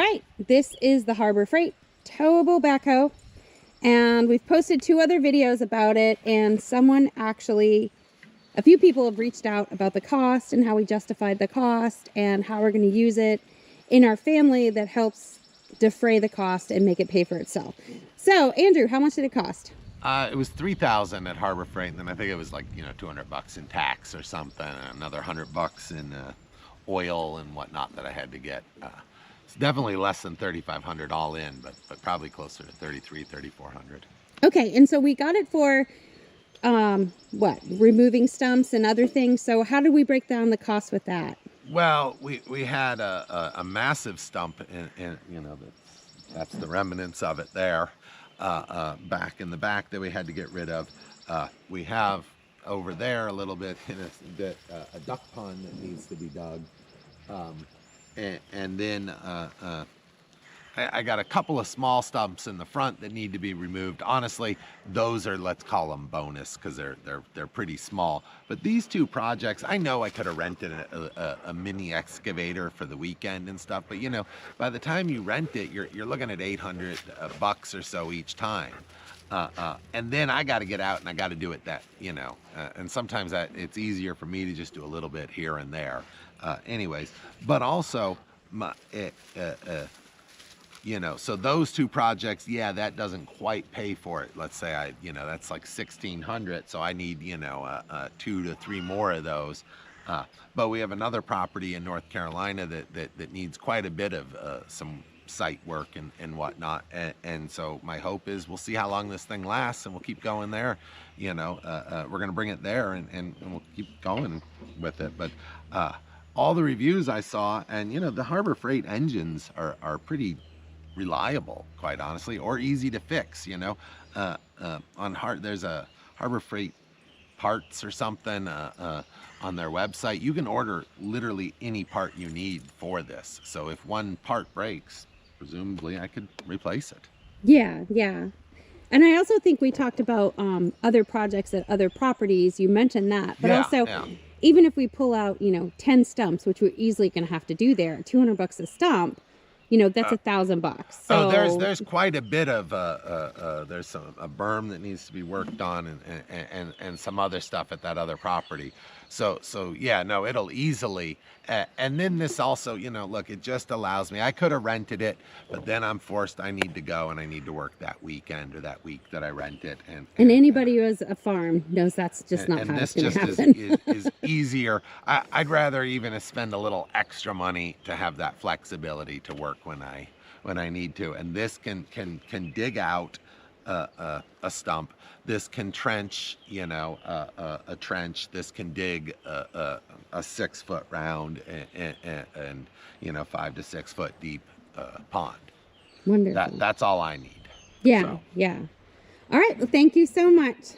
right, this is the Harbor Freight Towable Backhoe, and we've posted 2 other videos about it, and a few people have reached out about the cost and how we justified the cost and how we're going to use it in our family that helps defray the cost and make it pay for itself. So, Andrew, how much did it cost? It was $3,000 at Harbor Freight, and then I think it was like, $200 in tax or something, another $100 in oil and whatnot that I had to get. It's definitely less than $3,500 all in, but probably closer to $3,400. Okay, and so we got it for removing stumps and other things. So how did we break down the cost with that? Well, we had a massive stump, and that's the remnants of it there, back in the back that we had to get rid of. We have over there a little bit in a duck pond that needs to be dug, and then I got a couple of small stumps in the front that need to be removed. Honestly, those are, let's call them bonus, because they're pretty small. But these 2 projects, I know I could have rented a mini excavator for the weekend and stuff, but by the time you rent it, you're looking at $800 or so each time. And then I got to get out and I got to do it and sometimes it's easier for me to just do a little bit here and there. Anyways, but also so those 2 projects, yeah, that doesn't quite pay for it. Let's say that's like $1,600, so I need 2 to 3 more of those. But we have another property in North Carolina that needs quite a bit of some site work and whatnot, and so my hope is we'll see how long this thing lasts, and we'll keep going there. We're gonna bring it there, and we'll keep going with it. But all the reviews I saw, and the Harbor Freight engines are pretty reliable, quite honestly, or easy to fix. There's a Harbor Freight parts or something on their website. You can order literally any part you need for this, so if one part breaks, presumably I could replace it. Yeah. And I also think we talked about other projects at other properties. You mentioned that, but even if we pull out 10 stumps, which we're easily going to have to do there, $200 a stump, that's $1,000. So there's quite a bit of there's a berm that needs to be worked on, and some other stuff at that other property. So yeah, no, it'll easily. And then this also, look, it just allows me. I could have rented it, but then I'm forced. I need to go and I need to work that weekend or that week that I rent it. And anybody who has a farm knows that's just not how it's going to happen. This just is easier. I'd rather even spend a little extra money to have that flexibility to work when I need to. And this can dig out a stump. This can trench, a trench. This can dig a 6-foot round and 5 to 6 foot deep pond. Wonderful. That's all I need. Yeah. All right. Well, thank you so much.